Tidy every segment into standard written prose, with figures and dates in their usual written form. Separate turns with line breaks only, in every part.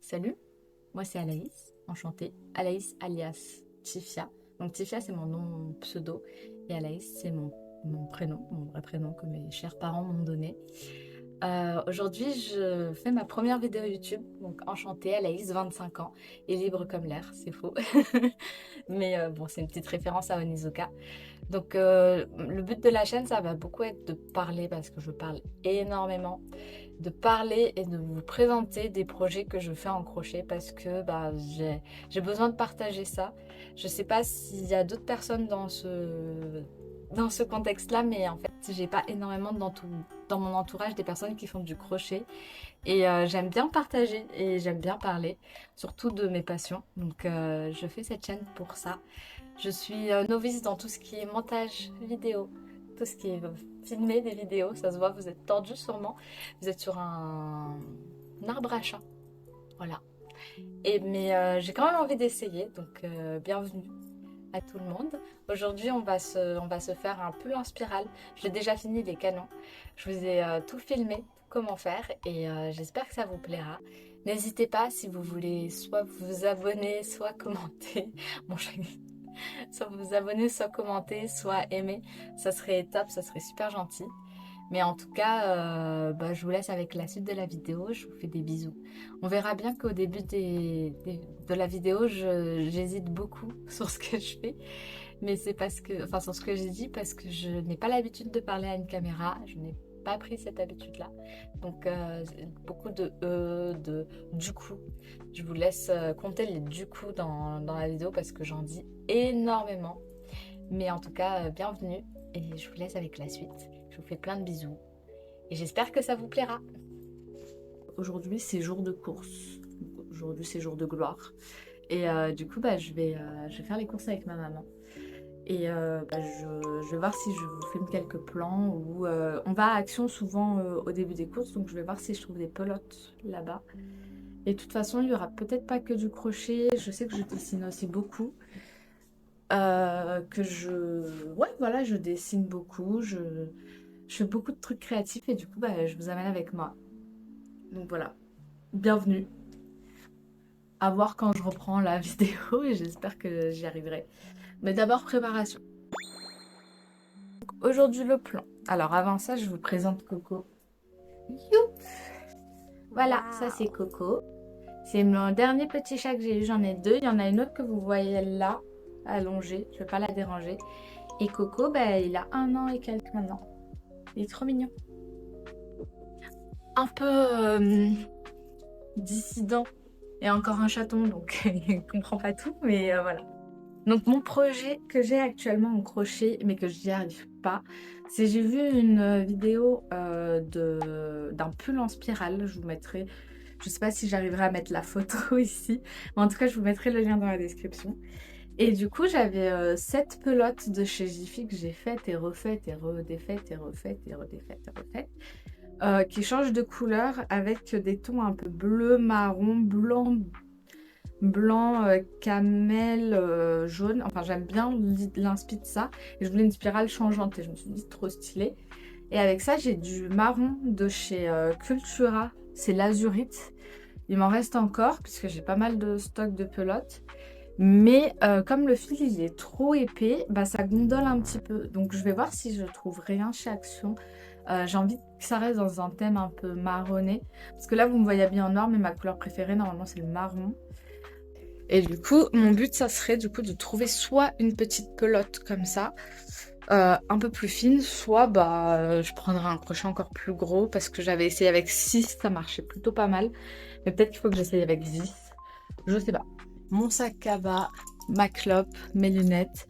Salut, moi c'est Anaïs, enchantée. Anaïs alias Tifia. Donc Tifia c'est mon nom pseudo et Anaïs c'est mon prénom, mon vrai prénom que mes chers parents m'ont donné. Aujourd'hui je fais ma première vidéo YouTube, donc enchantée Anaïs, 25 ans et libre comme l'air, c'est faux. Mais bon, c'est une petite référence à Onizuka. Donc le but de la chaîne, ça va beaucoup être de parler parce que je parle énormément, de parler et de vous présenter des projets que je fais en crochet parce que j'ai besoin de partager ça. Je sais pas s'il y a d'autres personnes dans ce contexte-là, mais en fait, j'ai pas énormément dans mon entourage des personnes qui font du crochet et j'aime bien partager et j'aime bien parler, surtout de mes passions. Donc je fais cette chaîne pour ça. Je suis novice dans tout ce qui est montage vidéo, tout ce qui est filmer des vidéos. Ça se voit, vous êtes tordu sûrement. Vous êtes sur un arbre à chat. Voilà. Mais j'ai quand même envie d'essayer, donc bienvenue à tout le monde. Aujourd'hui, on va se faire un pull en spirale. J'ai déjà fini les canons. Je vous ai tout filmé, comment faire, et j'espère que ça vous plaira. N'hésitez pas si vous voulez soit vous abonner, soit commenter. Bon, soit vous abonner, soit commenter, soit aimer. Ça serait top, ça serait super gentil. Mais en tout cas, je vous laisse avec la suite de la vidéo. Je vous fais des bisous. On verra bien qu'au début de la vidéo, j'hésite beaucoup sur ce que je fais. Mais c'est parce que, enfin, sur ce que j'ai dit, parce que je n'ai pas l'habitude de parler à une caméra. Je n'ai pas pris cette habitude-là. Donc, beaucoup de du coup. Je vous laisse compter les du coup dans la vidéo parce que j'en dis énormément. Mais en tout cas, bienvenue et je vous laisse avec la suite. Je vous fais plein de bisous et j'espère que ça vous plaira. Aujourd'hui, c'est jour de course. Aujourd'hui, c'est jour de gloire. Et du coup, je vais faire les courses avec ma maman. Et je vais voir si je vous filme quelques plans. Ou on va à Action souvent au début des courses. Donc, je vais voir si je trouve des pelotes là-bas. Et de toute façon, il n'y aura peut-être pas que du crochet. Je sais que je dessine aussi beaucoup. Ouais, voilà, je dessine beaucoup. Je fais beaucoup de trucs créatifs et du coup, je vous amène avec moi. Donc voilà, bienvenue. À voir quand je reprends la vidéo et j'espère que j'y arriverai. Mais d'abord, préparation. Aujourd'hui, le plan. Alors avant ça, je vous présente Coco. Youp. Voilà, ça c'est Coco. C'est mon dernier petit chat que j'ai eu, j'en ai deux. Il y en a une autre que vous voyez là, allongée. Je ne vais pas la déranger. Et Coco, il a 1 an et quelques maintenant. Il est trop mignon. Un peu dissident et encore un chaton, donc il ne comprend pas tout, mais voilà. Donc mon projet que j'ai actuellement en crochet, mais que je n'y arrive pas, c'est j'ai vu une vidéo d'un pull en spirale. Je vous mettrai, je sais pas si j'arriverai à mettre la photo ici, mais en tout cas je vous mettrai le lien dans la description. Et du coup j'avais 7 pelotes de chez Jiffy que j'ai faites et refaites et redéfaites et refaites et redéfaites et refaites. Qui changent de couleur avec des tons un peu bleu, marron, blanc, camel, jaune. Enfin, j'aime bien l'inspi de ça. Et je voulais une spirale changeante et je me suis dit trop stylé. Et avec ça, j'ai du marron de chez Cultura. C'est l'azurite. Il m'en reste encore puisque j'ai pas mal de stock de pelotes. Mais comme le fil il est trop épais, ça gondole un petit peu. Donc je vais voir si je trouve rien chez Action. J'ai envie que ça reste dans un thème un peu marronné. Parce que là, vous me voyez bien en noir, mais ma couleur préférée, normalement, c'est le marron. Et du coup, mon but, ça serait du coup de trouver soit une petite pelote comme ça, un peu plus fine, soit je prendrai un crochet encore plus gros parce que j'avais essayé avec 6, ça marchait plutôt pas mal. Mais peut-être qu'il faut que j'essaye avec 10. Je sais pas. Mon sac à bas, ma clope, mes lunettes.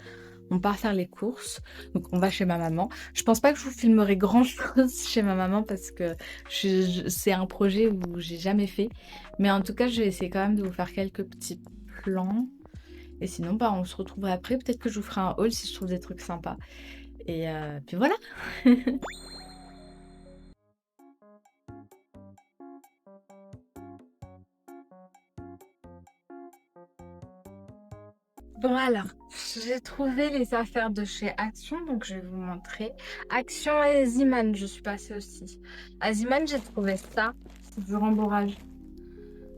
On part faire les courses, donc on va chez ma maman. Je pense pas que je vous filmerai grand chose chez ma maman parce que c'est un projet où j'ai jamais fait. Mais en tout cas, je vais essayer quand même de vous faire quelques petits plans. Et sinon, on se retrouverait après. Peut-être que je vous ferai un haul si je trouve des trucs sympas. Et puis voilà. Bon alors, j'ai trouvé les affaires de chez Action, donc je vais vous montrer. Action et Ziman, je suis passée aussi. À Ziman, j'ai trouvé ça, c'est du rembourrage.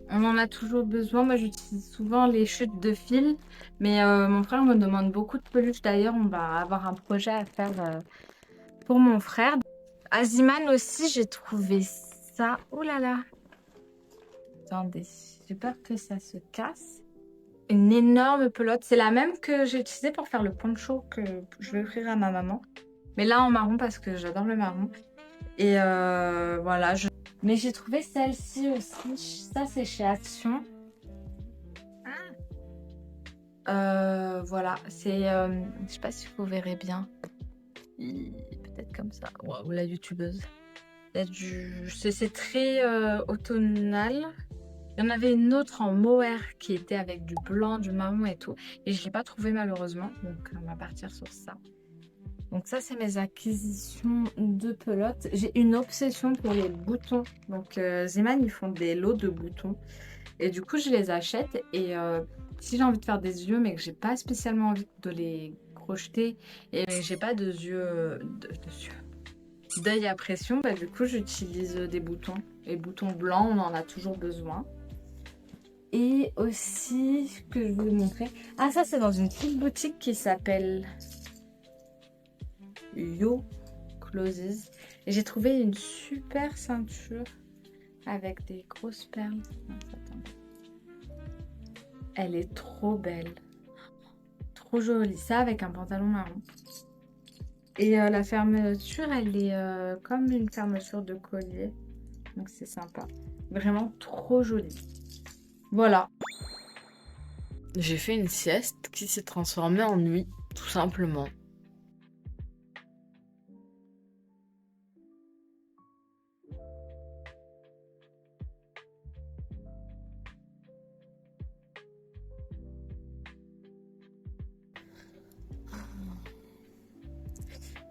On en a toujours besoin. Moi, j'utilise souvent les chutes de fil, mais mon frère me demande beaucoup de peluches. D'ailleurs, on va avoir un projet à faire pour mon frère. Aziman aussi, j'ai trouvé ça. Oh là là! Attendez, j'ai peur que ça se casse. Une énorme pelote. C'est la même que j'ai utilisée pour faire le poncho que je vais offrir à ma maman. Mais là en marron parce que j'adore le marron. Et voilà. Mais j'ai trouvé celle-ci aussi. Ça, c'est chez Action. Voilà. C'est. Je sais pas si vous verrez bien. Peut-être comme ça. Waouh, la youtubeuse. C'est très automnal. Il y en avait une autre en mohair qui était avec du blanc, du marron et tout. Et je ne l'ai pas trouvé malheureusement. Donc on va partir sur ça. Donc ça, c'est mes acquisitions de pelotes. J'ai une obsession pour les boutons. Donc Zeman, ils font des lots de boutons. Et du coup, je les achète. Et si j'ai envie de faire des yeux, mais que j'ai pas spécialement envie de les crocheter, et que j'ai pas de yeux, d'œil à pression, bah, du coup, j'utilise des boutons. Les boutons blancs, on en a toujours besoin. Et aussi, ce que je voulais montrer. Ah, ça, c'est dans une petite boutique qui s'appelle Yo Closes. Et j'ai trouvé une super ceinture avec des grosses perles. Attendez. Elle est trop belle. Trop jolie. Ça, avec un pantalon marron. Et la fermeture, elle est comme une fermeture de collier. Donc, c'est sympa. Vraiment trop jolie. Voilà. J'ai fait une sieste qui s'est transformée en nuit, tout simplement.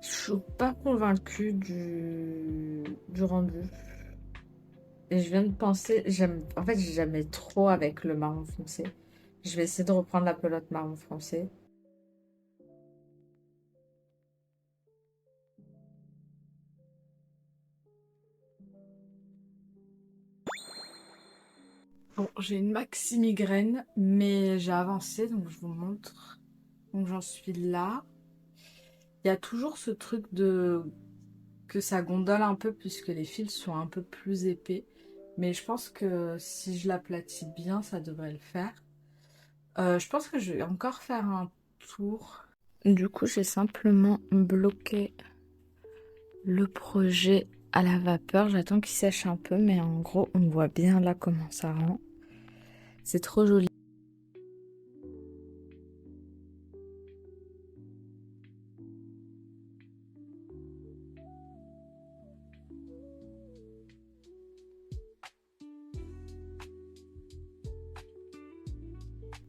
Je suis pas convaincue du rendu. Et je viens de penser, en fait, j'aimais trop avec le marron foncé. Je vais essayer de reprendre la pelote marron foncé. Bon, j'ai une maxi migraine, mais j'ai avancé, donc je vous montre. Donc j'en suis là. Il y a toujours ce truc de que ça gondole un peu puisque les fils sont un peu plus épais. Mais je pense que si je l'aplatis bien, ça devrait le faire. Je pense que je vais encore faire un tour. Du coup, j'ai simplement bloqué le projet à la vapeur. J'attends qu'il sèche un peu, mais en gros, on voit bien là comment ça rend. C'est trop joli.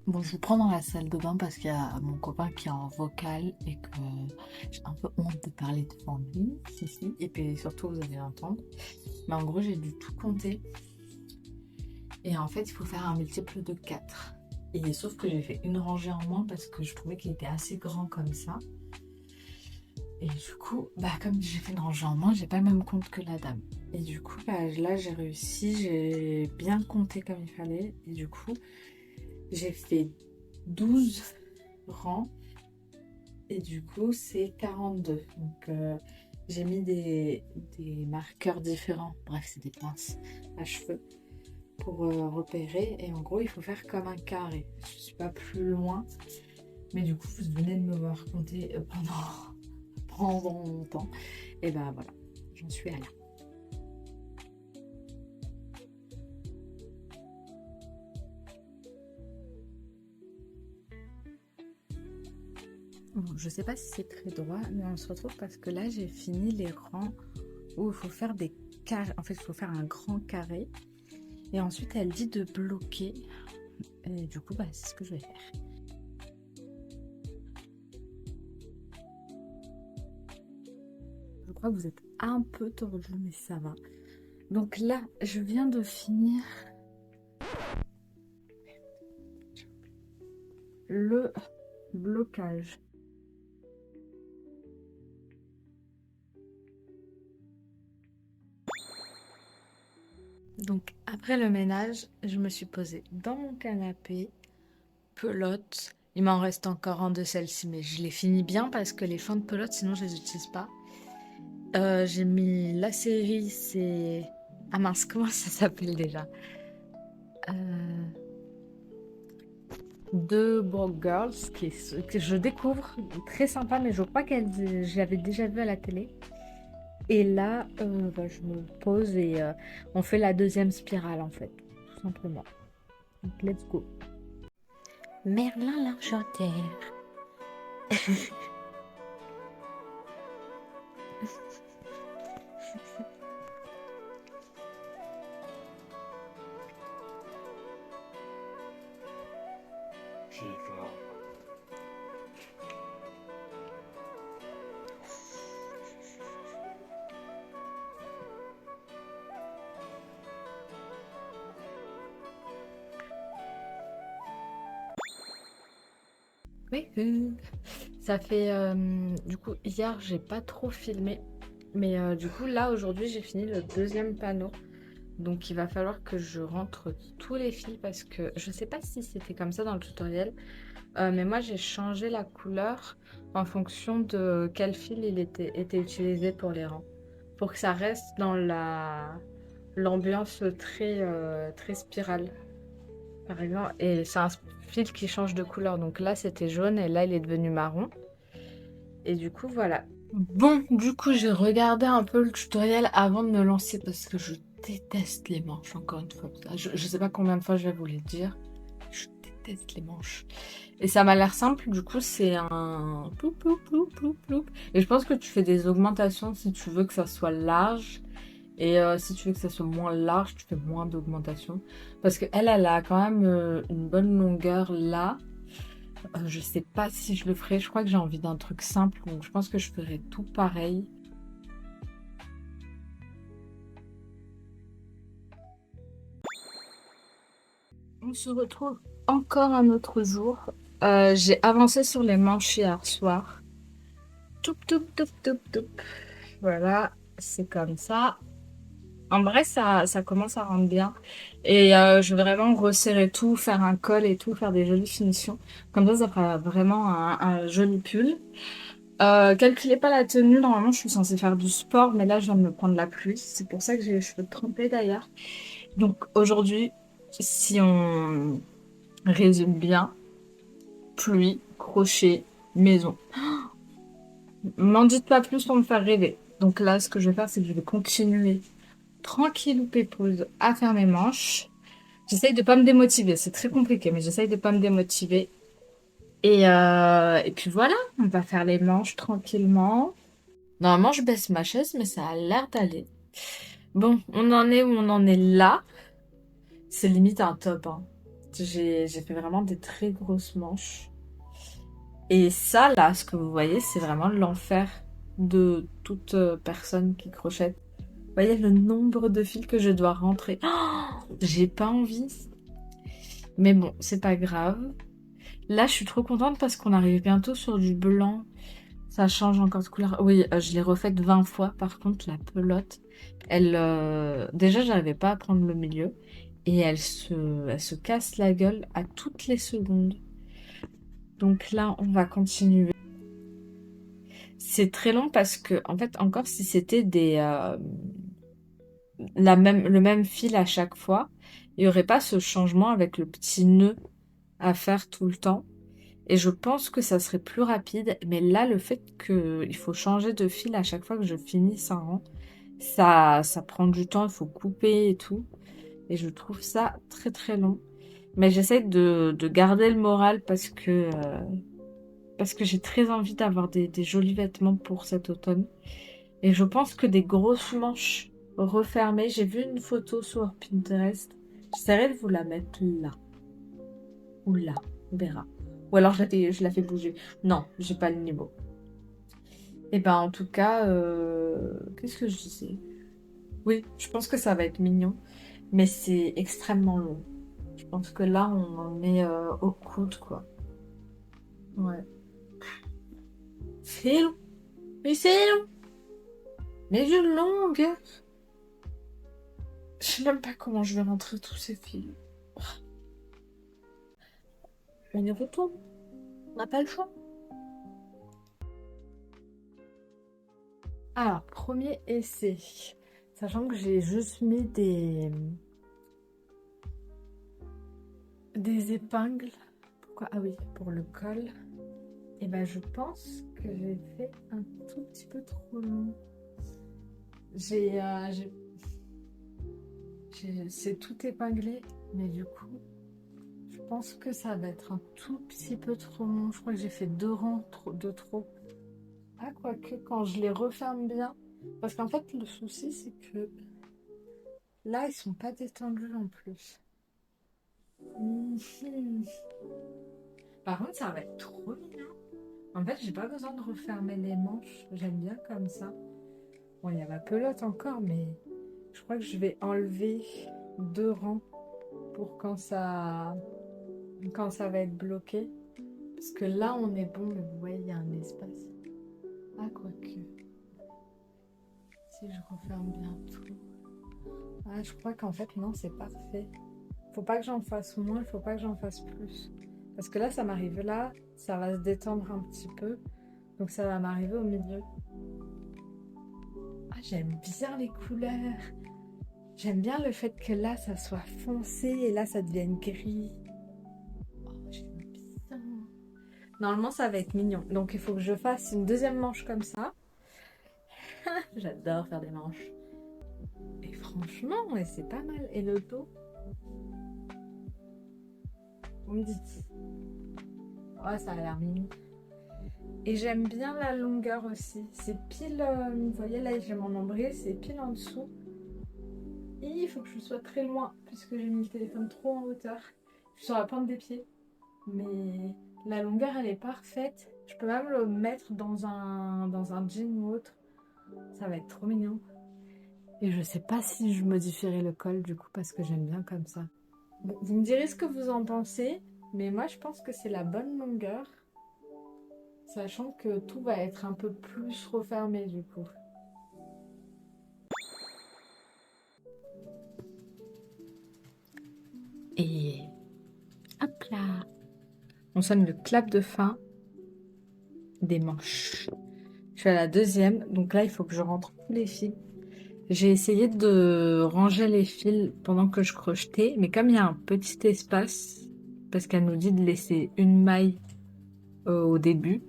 Bon, je vous prends dans la salle de bain parce qu'il y a mon copain qui est en vocal et que j'ai un peu honte de parler devant lui. Si, si. Et puis surtout, vous allez l'entendre. Mais en gros, j'ai dû tout compter. Et en fait, il faut faire un multiple de 4. Et sauf que j'ai fait une rangée en moins parce que je trouvais qu'il était assez grand comme ça. Et du coup, bah, comme j'ai fait une rangée en moins, j'ai pas le même compte que la dame. Et du coup, bah, là, j'ai réussi, j'ai bien compté comme il fallait. Et du coup, j'ai fait 12 rangs. Et du coup, c'est 42. Donc, j'ai mis des marqueurs différents. Bref, c'est des pinces à cheveux pour repérer. Et en gros, il faut faire comme un carré. Je suis pas plus loin. Mais du coup, vous venez de me voir compter pendant longtemps. Et ben voilà, j'en suis à là. Bon, je sais pas si c'est très droit, mais on se retrouve parce que là, j'ai fini les rangs où il faut faire des carrés. En fait, il faut faire un grand carré. Et ensuite, elle dit de bloquer. Et du coup, bah, c'est ce que je vais faire. Je crois que vous êtes un peu tordu, mais ça va. Donc là, je viens de finir le blocage. Donc après le ménage, je me suis posée dans mon canapé, pelote. Il m'en reste encore un de celles-ci, mais je les finis bien parce que les fins de pelote, sinon je les utilise pas. J'ai mis la série, c'est... Ah mince, comment ça s'appelle déjà? Euh, Deux Broke Girls, que je découvre, très sympa, mais je crois qu'elle, je l'avais déjà vue à la télé. Et là, je me pose et on fait la deuxième spirale en fait, tout simplement. Donc, let's go. Merlin l'Argentaire. Oui, ça fait du coup hier j'ai pas trop filmé, mais du coup là aujourd'hui j'ai fini le deuxième panneau, donc il va falloir que je rentre tous les fils parce que je sais pas si c'était comme ça dans le tutoriel, mais moi j'ai changé la couleur en fonction de quel fil était utilisé pour les rangs, pour que ça reste dans la l'ambiance très spirale. Par exemple, et c'est un fil qui change de couleur. Donc là, c'était jaune et là, il est devenu marron. Et du coup, voilà. Bon, du coup, j'ai regardé un peu le tutoriel avant de me lancer parce que je déteste les manches, encore une fois. Je sais pas combien de fois je vais vous les dire. Je déteste les manches. Et ça m'a l'air simple, du coup, c'est un ploup, ploup, ploup, ploup, ploup. Et je pense que tu fais des augmentations si tu veux que ça soit large. Et si tu veux que ça soit moins large, tu fais moins d'augmentation. Parce qu'elle, elle a quand même une bonne longueur là. Je sais pas si je le ferai. Je crois que j'ai envie d'un truc simple. Donc je pense que je ferai tout pareil. On se retrouve encore un autre jour. J'ai avancé sur les manches hier soir. Toup, toup, toup, toup, toup. Voilà, c'est comme ça. En vrai, ça commence à rendre bien. Et je vais vraiment resserrer tout, faire un col et tout, faire des jolies finitions. Comme ça fera vraiment un joli pull. Calculez pas la tenue. Normalement, je suis censée faire du sport, mais là, je viens de me prendre la pluie. C'est pour ça que j'ai les cheveux trempés d'ailleurs. Donc aujourd'hui, si on résume bien, pluie, crochet, maison. M'en dites pas plus pour me faire rêver. Donc là, ce que je vais faire, c'est que je vais continuer tranquille ou pépouze à faire mes manches. J'essaye de pas me démotiver. C'est très compliqué, mais j'essaye de pas me démotiver. Et puis voilà, on va faire les manches tranquillement. Normalement, je baisse ma chaise, mais ça a l'air d'aller. Bon, on en est où on en est là. C'est limite un top, hein. J'ai fait vraiment des très grosses manches. Et ça, là, ce que vous voyez, c'est vraiment l'enfer de toute personne qui crochète. Vous voyez le nombre de fils que je dois rentrer. Oh, j'ai pas envie. Mais bon, c'est pas grave. Là, je suis trop contente parce qu'on arrive bientôt sur du blanc. Ça change encore de couleur. Oui, je l'ai refaite 20 fois. Par contre, la pelote, elle... Déjà, j'arrivais pas à prendre le milieu. Et elle se casse la gueule à toutes les secondes. Donc là, on va continuer. C'est très long parce que, en fait, encore si c'était le même fil à chaque fois, il n'y aurait pas ce changement avec le petit nœud à faire tout le temps. Et je pense que ça serait plus rapide. Mais là, le fait qu'il faut changer de fil à chaque fois que je finis un rang, ça prend du temps, il faut couper et tout. Et je trouve ça très très long. Mais j'essaie de garder le moral parce que j'ai très envie d'avoir des jolis vêtements pour cet automne. Et je pense que des grosses manches refermées, j'ai vu une photo sur Pinterest. J'essaierai de vous la mettre là. Ou là, on verra. Ou alors je la fais bouger. Non, j'ai pas le niveau. Et ben en tout cas, qu'est-ce que je disais? Oui, je pense que ça va être mignon, mais c'est extrêmement long. Je pense que là, on en est au coude, quoi. Ouais. C'est long, mais c'est long. Mais une longueur.
Je sais même pas comment je vais rentrer tous ces fils. On y retourne. On n'a pas le choix. Alors, premier essai. Sachant que j'ai juste mis des épingles. Pourquoi? Ah oui, pour le col. Et ben je pense que j'ai fait un tout petit peu trop long. C'est tout épinglé, mais du coup, je pense que ça va être un tout petit peu trop long. Je crois que j'ai fait 2 rangs de trop. Ah, quoique, quand je les referme bien. Parce qu'en fait, le souci, c'est que là, ils sont pas détendus en plus. Mhm. Par contre, ça va être trop mignon. En fait, j'ai pas besoin de refermer les manches. J'aime bien comme ça. Bon, il y a ma pelote encore, mais je crois que je vais enlever 2 rangs pour quand ça va être bloqué. Parce que là, on est bon, mais vous voyez, il y a un espace. Ah, quoique. Si je referme bien tout. Ah, je crois qu'en fait, non, c'est parfait. Faut pas que j'en fasse moins, il faut pas que j'en fasse plus. Parce que là, ça m'arrive là, ça va se détendre un petit peu. Donc ça va m'arriver au milieu. Ah, j'aime bien les couleurs. J'aime bien le fait que là, ça soit foncé et là, ça devienne gris. Oh, j'aime bien. Normalement, ça va être mignon. Donc, il faut que je fasse une deuxième manche comme ça. J'adore faire des manches. Et franchement, ouais, c'est pas mal. Et le dos, vous me dites. Oh, ça a l'air mignon. Et j'aime bien la longueur aussi. C'est pile, vous voyez là, j'ai mon nombril, c'est pile en dessous. Et il faut que je sois très loin, puisque j'ai mis le téléphone trop en hauteur. Je suis sur la pointe des pieds. Mais la longueur, elle est parfaite. Je peux même le mettre dans un jean ou autre. Ça va être trop mignon. Et je sais pas si je modifierai le col du coup, parce que j'aime bien comme ça. Bon, vous me direz ce que vous en pensez, mais moi je pense que c'est la bonne longueur. Sachant que tout va être un peu plus refermé du coup. Et hop là, on sonne le clap de fin des manches. Je suis à la deuxième, donc là il faut que je rentre tous les fils. J'ai essayé de ranger les fils pendant que je crochetais, mais comme il y a un petit espace, parce qu'elle nous dit de laisser une maille au début,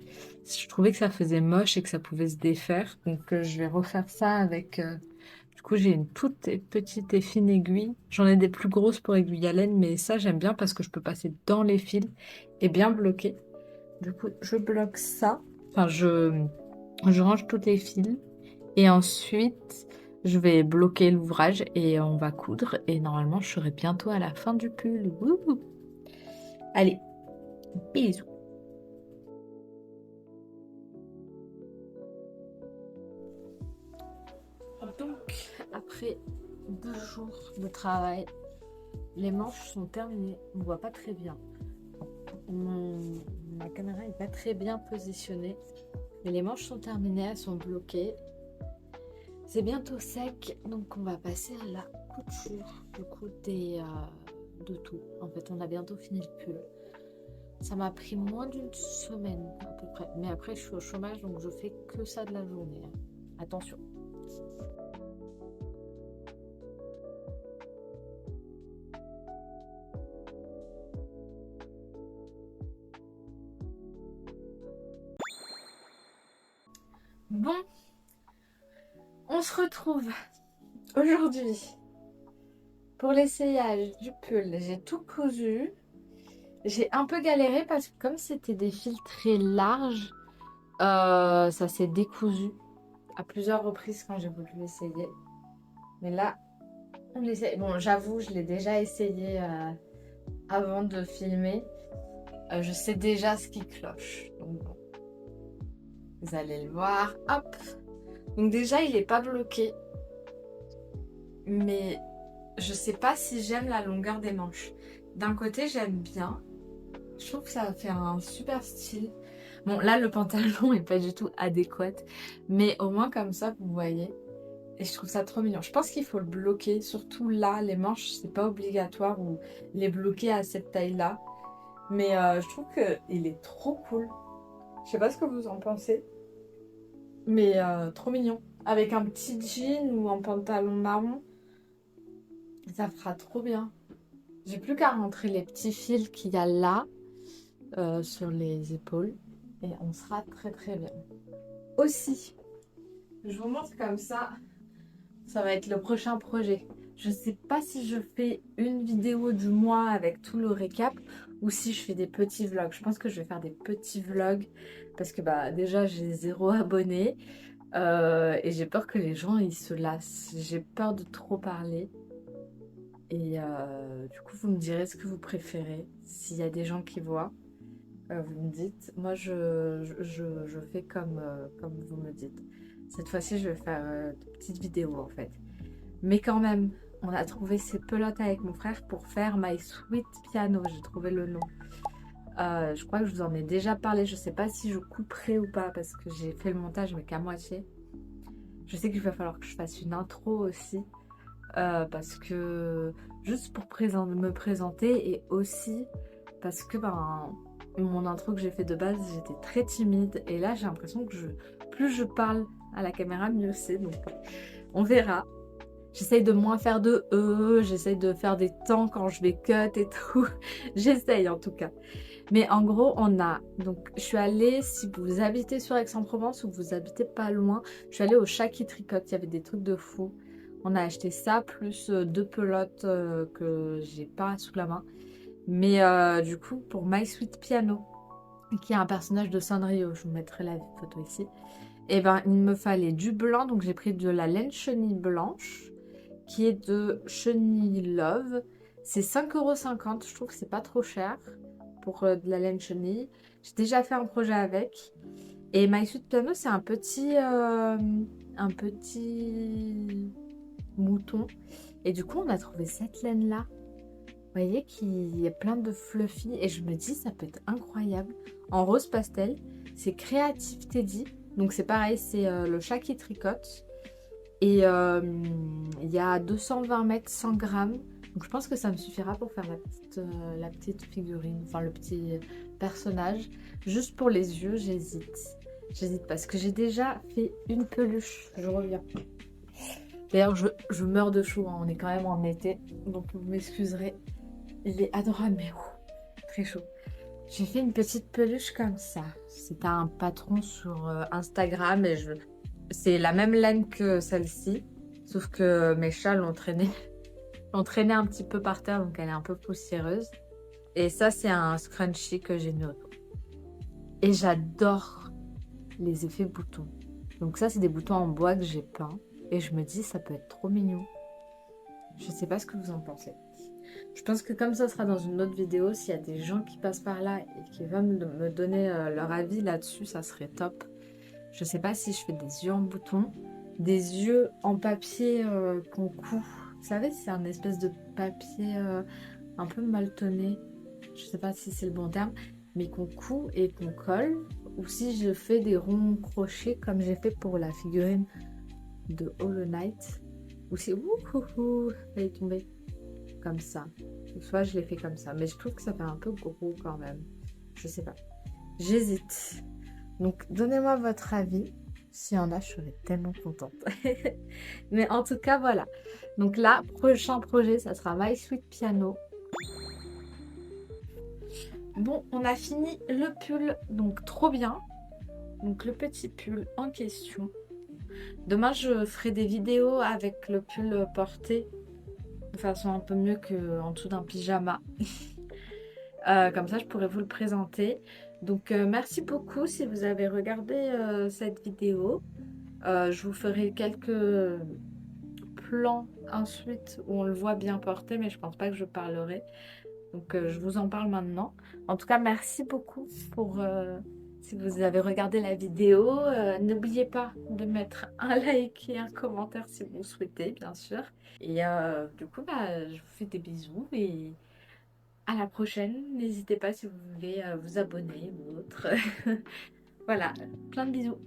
je trouvais que ça faisait moche et que ça pouvait se défaire, donc je vais refaire ça avec. Du coup, j'ai une toute petite et fine aiguille. J'en ai des plus grosses pour aiguille à laine, mais ça j'aime bien parce que je peux passer dans les fils et bien bloquer. Du coup, je bloque ça. Enfin, je range toutes les fils. Et ensuite, je vais bloquer l'ouvrage et on va coudre. Et normalement, je serai bientôt à la fin du pull. Wouhou. Allez, bisous. Donc, après 2 jours de travail, les manches sont terminées. On ne voit pas très bien. Ma caméra n'est pas très bien positionnée. Mais les manches sont terminées, elles sont bloquées. C'est bientôt sec, donc on va passer à la couture du coup de tout. En fait, on a bientôt fini le pull. Ça m'a pris moins d'une semaine à peu près. Mais après, je suis au chômage, donc je fais que ça de la journée. Attention. Bon, on se retrouve aujourd'hui pour l'essayage du pull. J'ai tout cousu. J'ai un peu galéré parce que comme c'était des fils très larges, ça s'est décousu à plusieurs reprises quand j'ai voulu essayer. Mais là, on essaie. Bon, j'avoue, je l'ai déjà essayé avant de filmer. Je sais déjà ce qui cloche. Donc bon, vous allez le voir. Hop. Donc déjà, il n'est pas bloqué. Mais je sais pas si j'aime la longueur des manches. D'un côté, j'aime bien. Je trouve que ça va faire un super style. Bon, là, le pantalon est pas du tout adéquat. Mais au moins, comme ça, vous voyez. Et je trouve ça trop mignon. Je pense qu'il faut le bloquer, surtout là, les manches, c'est pas obligatoire ou les bloquer à cette taille-là. Mais je trouve qu'il est trop cool. Je sais pas ce que vous en pensez, mais trop mignon. Avec un petit jean ou un pantalon marron, ça fera trop bien. J'ai plus qu'à rentrer les petits fils qu'il y a là sur les épaules et on sera très très bien. Aussi, je vous montre comme ça va être le prochain projet. Je sais pas si je fais une vidéo du mois avec tout le récap ou si je fais des petits vlogs. Je pense que je vais faire des petits vlogs parce que bah déjà j'ai 0 abonnés et j'ai peur que les gens ils se lassent. J'ai peur de trop parler. Et du coup, vous me direz ce que vous préférez. S'il y a des gens qui voient, vous me dites. Moi, je fais comme vous me dites. Cette fois-ci, je vais faire de petites vidéos en fait. Mais quand même, on a trouvé ces pelotes avec mon frère pour faire My Sweet Piano. J'ai trouvé le nom. Je crois que je vous en ai déjà parlé. Je sais pas si je couperai ou pas parce que j'ai fait le montage mais qu'à moitié. Je sais qu'il va falloir que je fasse une intro aussi. Parce que juste pour me présenter et aussi parce que ben, mon intro que j'ai fait de base, j'étais très timide et là j'ai l'impression que plus je parle à la caméra, mieux c'est. Donc on verra. J'essaye de moins faire de j'essaye de faire des temps quand je vais cut et tout. J'essaye en tout cas. Mais en gros, donc je suis allée, si vous habitez sur Aix-en-Provence ou que vous habitez pas loin, je suis allée au Chat qui tricote, il y avait des trucs de fou. On a acheté ça, plus 2 pelotes que j'ai pas sous la main. Mais du coup, pour My Sweet Piano, qui est un personnage de Sanrio, je vous mettrai la photo ici, et ben il me fallait du blanc, donc j'ai pris de la laine chenille blanche, qui est de Chenille Love. C'est 5,50 €, je trouve que c'est pas trop cher pour de la laine chenille. J'ai déjà fait un projet avec. Et My Sweet Piano, c'est un petit mouton. Et du coup, on a trouvé cette laine-là. Vous voyez qu'il y a plein de fluffy. Et je me dis, ça peut être incroyable. En rose pastel, c'est Creative Teddy. Donc c'est pareil, c'est le chat qui tricote. Et il y a 220 mètres, 100 grammes. Donc je pense que ça me suffira pour faire la petite figurine, enfin le petit personnage. Juste pour les yeux, j'hésite. J'hésite parce que j'ai déjà fait une peluche. Je reviens. D'ailleurs, je meurs de chaud, hein. On est quand même en été. Donc vous m'excuserez. Il est adorable, mais très chaud. J'ai fait une petite peluche comme ça. C'est un patron sur Instagram et c'est la même laine que celle-ci. Sauf que mes chats l'ont traînée un petit peu par terre, donc elle est un peu poussiéreuse. Et ça, c'est un scrunchie que j'ai mis autour. Et j'adore les effets boutons. Donc ça, c'est des boutons en bois que j'ai peints. Et je me dis, ça peut être trop mignon. Je sais pas ce que vous en pensez. Je pense que comme ça sera dans une autre vidéo, s'il y a des gens qui passent par là et qui veulent me donner leur avis là-dessus, ça serait top. Je sais pas si je fais des yeux en bouton, des yeux en papier qu'on coud. Vous savez, c'est un espèce de papier un peu maltonné. Je sais pas si c'est le bon terme, mais qu'on coud et qu'on colle. Ou si je fais des ronds crochets comme j'ai fait pour la figurine de Hollow Knight. Ou si elle est tombée comme ça. Soit je l'ai fait comme ça, mais je trouve que ça fait un peu gros quand même. Je sais pas. J'hésite. Donc donnez-moi votre avis. S'il y en a, je serais tellement contente. Mais en tout cas, voilà. Donc là, prochain projet, ça sera My Sweet Piano. Bon, on a fini le pull, donc trop bien. Donc le petit pull en question. Demain, je ferai des vidéos avec le pull porté de façon un peu mieux qu'en dessous d'un pyjama. Comme ça, je pourrais vous le présenter. Donc, merci beaucoup si vous avez regardé cette vidéo. Je vous ferai quelques plans ensuite où on le voit bien porté, mais je pense pas que je parlerai. Donc, je vous en parle maintenant. En tout cas, merci beaucoup pour si vous avez regardé la vidéo. N'oubliez pas de mettre un like et un commentaire si vous le souhaitez, bien sûr. Et du coup, bah, je vous fais des bisous et à la prochaine. N'hésitez pas si vous voulez vous abonner ou autre. Voilà, plein de bisous.